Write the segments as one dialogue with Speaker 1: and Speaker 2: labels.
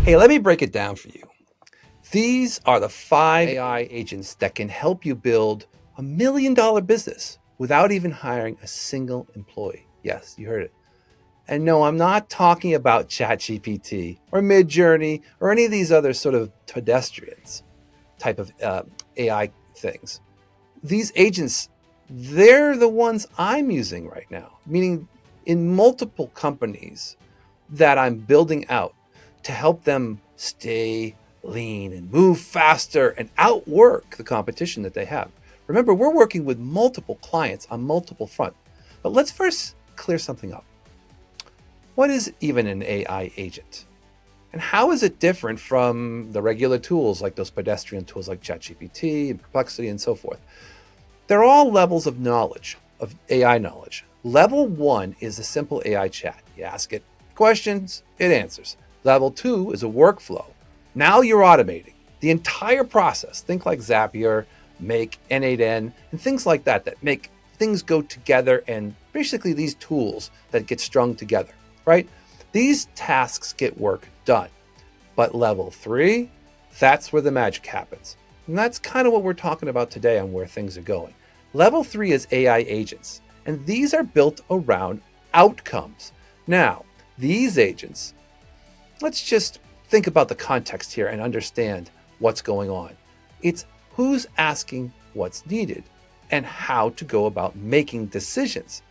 Speaker 1: Hey, let me break it down for you. These are the 5 AI agents that can help you build $1 million business without even hiring a single employee. Yes, you heard it. And no, I'm not talking about ChatGPT or Midjourney or any of these other sort of pedestrians type of AI things. These agents, they're the ones I'm using right now, meaning in multiple companies that I'm building out to help them stay lean and move faster and outwork the competition that they have. Remember, we're working with multiple clients on multiple fronts. But let's first clear something up. What is even an AI agent? And how is it different from the regular tools like those pedestrian tools like ChatGPT and Perplexity and so forth? They're all levels of knowledge, of AI knowledge. Level 1 is a simple AI chat. You ask it questions, it answers. Level 2 is a workflow. Now you're automating the entire process. Think like Zapier, Make, N8N, and things like that that make things go together, and basically these tools that get strung together, right? These tasks get work done. But level 3, that's where the magic happens. And that's kind of what we're talking about today on where things are going. Level 3 is AI agents, and these are built around outcomes. Now, these agents, let's just think about the context here and understand what's going on. It's who's asking what's needed and how to go about making decisions,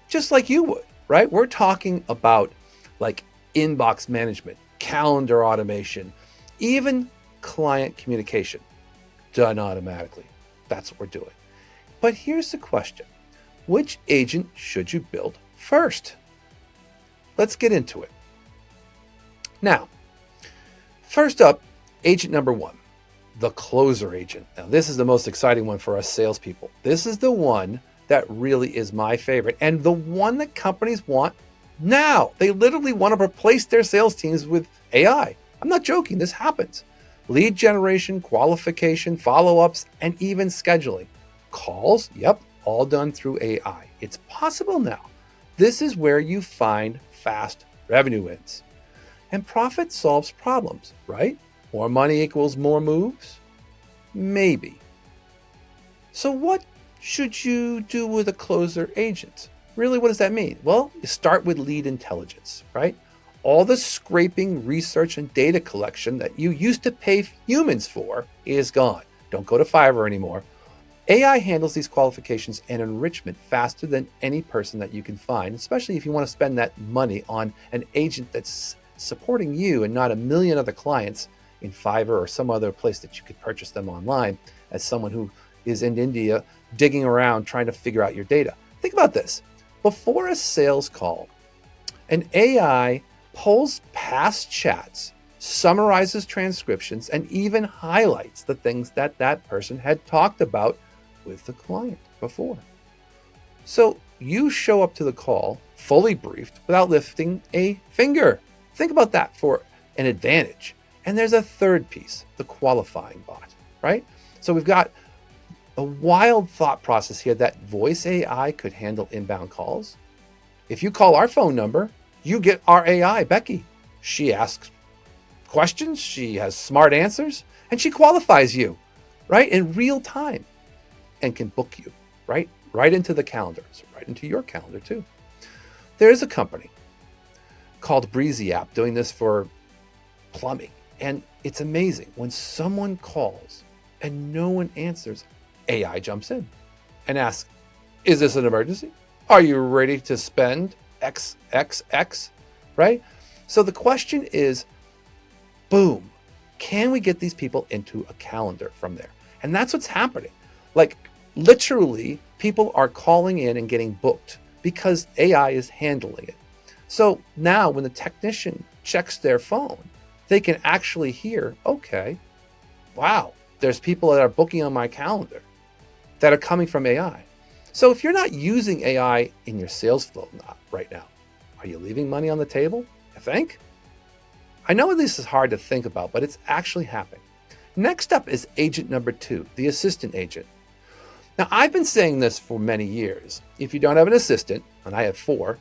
Speaker 1: just like you would, right? We're talking about like inbox management, calendar automation, even client communication done automatically. That's what we're doing. But here's the question. Which agent should you build first? Let's get into it. Now, first up, agent number 1, the closer agent. Now, this is the most exciting one for us salespeople. This is the one that really is my favorite and the one that companies want now. They literally want to replace their sales teams with AI. I'm not joking. This happens. Lead generation, qualification, follow-ups, and even scheduling. Calls, yep, all done through AI. It's possible now. This is where you find fast revenue wins. And profit solves problems, right? More money equals more moves? Maybe. So what should you do with a closer agent? Really, what does that mean? Well, you start with lead intelligence, right? All the scraping, research, and data collection that you used to pay humans for is gone. Don't go to Fiverr anymore. AI handles these qualifications and enrichment faster than any person that you can find, especially if you want to spend that money on an agent that's supporting you and not a million other clients in Fiverr or some other place that you could purchase them online as someone who is in India digging around trying to figure out your data. Think about this. Before a sales call, an AI pulls past chats, summarizes transcriptions, and even highlights the things that that person had talked about with the client before. So you show up to the call fully briefed without lifting a finger. Think about that for an advantage. And there's a third piece, the qualifying bot, right? So we've got a wild thought process here that voice AI could handle inbound calls. If you call our phone number, you get our AI, Becky. She asks questions, she has smart answers, and she qualifies you, right, in real time and can book you, right into the calendar, so right into your calendar too. There's a company called Breezy App doing this for plumbing, and it's amazing. When someone calls and no one answers, AI jumps in and asks, is this an emergency? Are you ready to spend XXX, right? So the question is, boom, can we get these people into a calendar from there? And that's what's happening. Like literally, people are calling in and getting booked because AI is handling it. So now when the technician checks their phone, they can actually hear, okay, wow, there's people that are booking on my calendar that are coming from AI. So if you're not using AI in your sales flow right now, are you leaving money on the table? You think? I know this is hard to think about, but it's actually happening. Next up is agent number 2, the assistant agent. Now, I've been saying this for many years. If you don't have an assistant, and I have 4,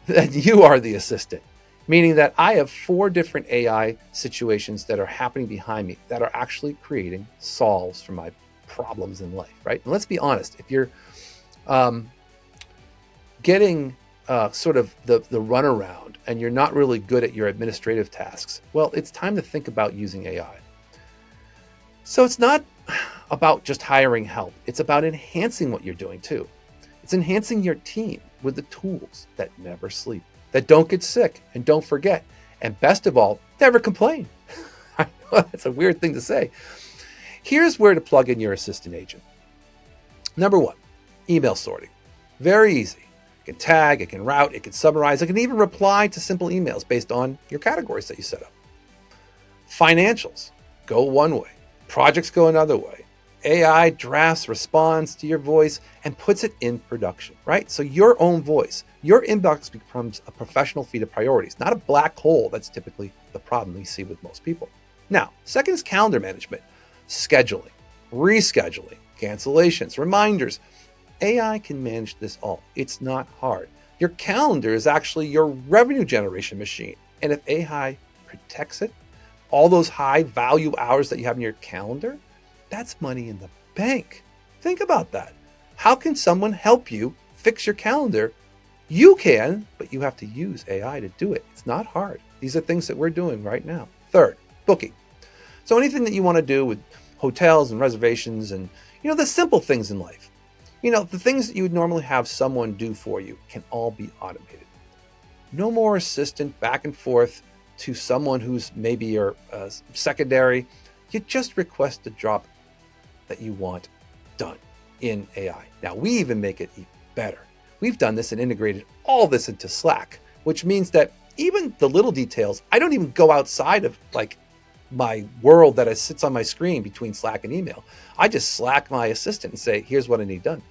Speaker 1: then you are the assistant. meaning that I have 4 different AI situations that are happening behind me that are actually creating solves for my problems in life, right? And let's be honest, if you're getting sort of the runaround and you're not really good at your administrative tasks, well, it's time to think about using AI. So it's not about just hiring help. It's about enhancing what you're doing too. It's enhancing your team with the tools that never sleep, that don't get sick and don't forget. And best of all, never complain. I know that's a weird thing to say. Here's where to plug in your assistant agent. Number 1, email sorting. Very easy. It can tag, it can route, it can summarize, it can even reply to simple emails based on your categories that you set up. Financials go one way, projects go another way. AI drafts, responds to your voice, and puts it in production, right? So your own voice, your inbox becomes a professional feed of priorities, not a black hole. That's typically the problem we see with most people. Now, second is calendar management, scheduling, rescheduling, cancellations, reminders. AI can manage this all. It's not hard. Your calendar is actually your revenue generation machine. And if AI protects it, all those high value hours that you have in your calendar, that's money in the bank. Think about that. How can someone help you fix your calendar? You can, but you have to use AI to do it. It's not hard. These are things that we're doing right now. Third, booking. So anything that you want to do with hotels and reservations and, the simple things in life. The things that you would normally have someone do for you can all be automated. No more assistant back and forth to someone who's maybe your secondary. You just request a job that you want done in AI. Now, we even make it even better. We've done this and integrated all this into Slack, which means that even the little details, I don't even go outside of my world that sits on my screen between Slack and email. I just Slack my assistant and say, here's what I need done.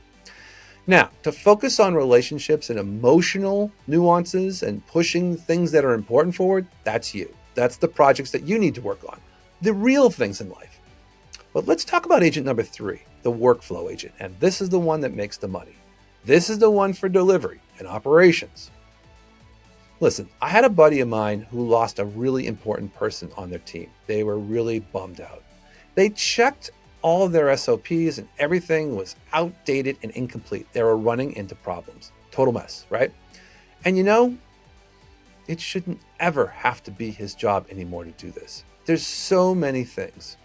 Speaker 1: Now, to focus on relationships and emotional nuances and pushing things that are important forward, that's you. That's the projects that you need to work on, the real things in life. But let's talk about agent number 3, the workflow agent. And this is the one that makes the money. This is the one for delivery and operations. Listen, I had a buddy of mine who lost a really important person on their team. They were really bummed out. They checked all of their SOPs and everything was outdated and incomplete. They were running into problems. Total mess, right? And it shouldn't ever have to be his job anymore to do this. There's so many things.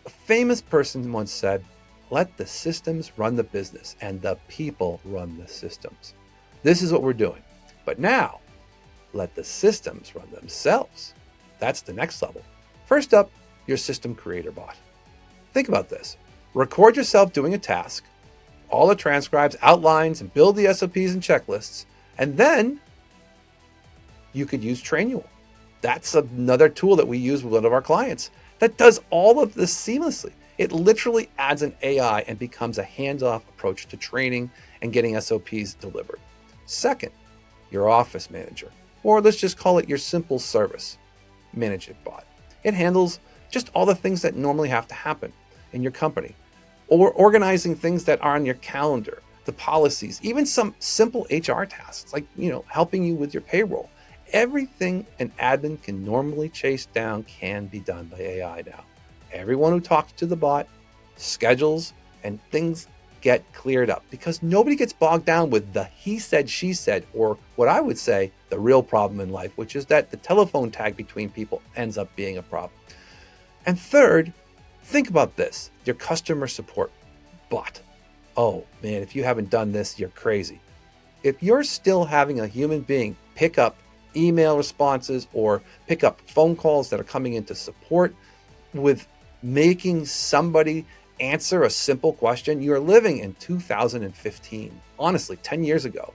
Speaker 1: A famous person once said, let the systems run the business and the people run the systems. This is what we're doing. But now, let the systems run themselves. That's the next level. First up, your system creator bot. Think about this. Record yourself doing a task, all the transcribes, outlines, and build the SOPs and checklists, and then you could use Trainual. That's another tool that we use with one of our clients that does all of this seamlessly. It literally adds an AI and becomes a hands-off approach to training and getting SOPs delivered. Second, your office manager, or let's just call it your simple service management bot. It handles just all the things that normally have to happen in your company, or organizing things that are on your calendar, the policies, even some simple HR tasks like, helping you with your payroll. Everything an admin can normally chase down can be done by AI now. Everyone who talks to the bot, schedules, and things get cleared up because nobody gets bogged down with the he said, she said, or what I would say the real problem in life, which is that the telephone tag between people ends up being a problem. And third, think about this, your customer support bot. Oh man, if you haven't done this, you're crazy. If you're still having a human being pick up email responses or pick up phone calls that are coming into support with making somebody answer a simple question, you're living in 2015, honestly, 10 years ago.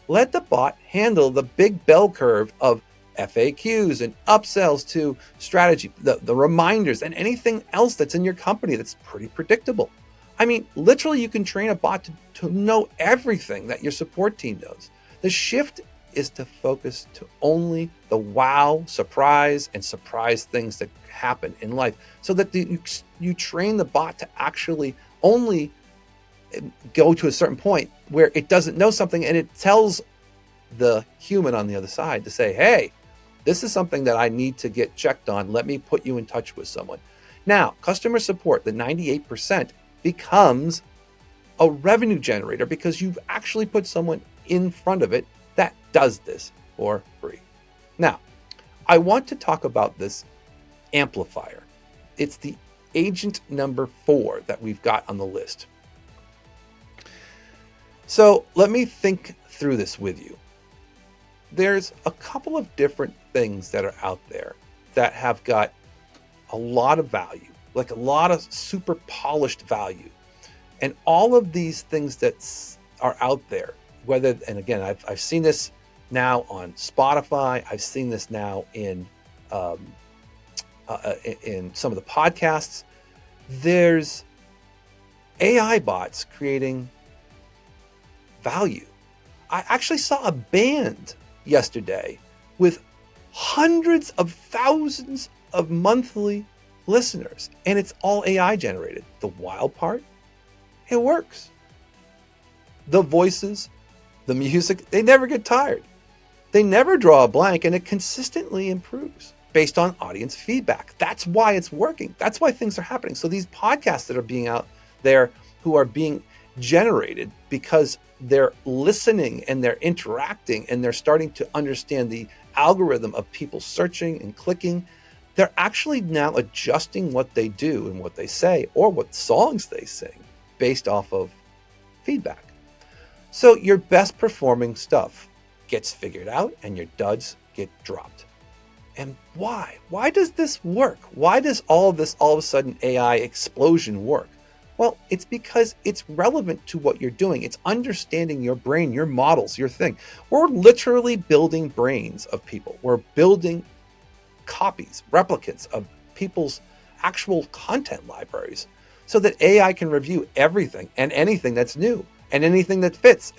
Speaker 1: Let the bot handle the big bell curve of FAQs and upsells to strategy, the reminders, and anything else that's in your company that's pretty predictable. I mean, literally, you can train a bot to know everything that your support team knows. The shift is to focus to only the wow, surprise, and surprise things that happen in life so that you train the bot to actually only go to a certain point where it doesn't know something and it tells the human on the other side to say, hey, this is something that I need to get checked on. Let me put you in touch with someone. Now, customer support, the 98%, becomes a revenue generator because you've actually put someone in front of it that does this for free. Now, I want to talk about this amplifier. It's the agent number 4 that we've got on the list. So let me think through this with you. There's a couple of different things that are out there that have got a lot of value, like a lot of super polished value. And all of these things that are out there, whether, and again, I've seen this now on Spotify, I've seen this now in some of the podcasts. There's AI bots creating value. I actually saw a band yesterday with hundreds of thousands of monthly listeners, and it's all AI generated. The wild part, it works. The voices, the music, they never get tired. They never draw a blank, and it consistently improves based on audience feedback. That's why it's working. That's why things are happening. So these podcasts that are being out there who are being generated because they're listening and they're interacting and they're starting to understand the algorithm of people searching and clicking, they're actually now adjusting what they do and what they say or what songs they sing based off of feedback. So your best performing stuff gets figured out and your duds get dropped. And why? Why does this work? Why does all of this all of a sudden AI explosion work? Well, it's because it's relevant to what you're doing. It's understanding your brain, your models, your thing. We're literally building brains of people. We're building copies, replicas of people's actual content libraries so that AI can review everything and anything that's new and anything that fits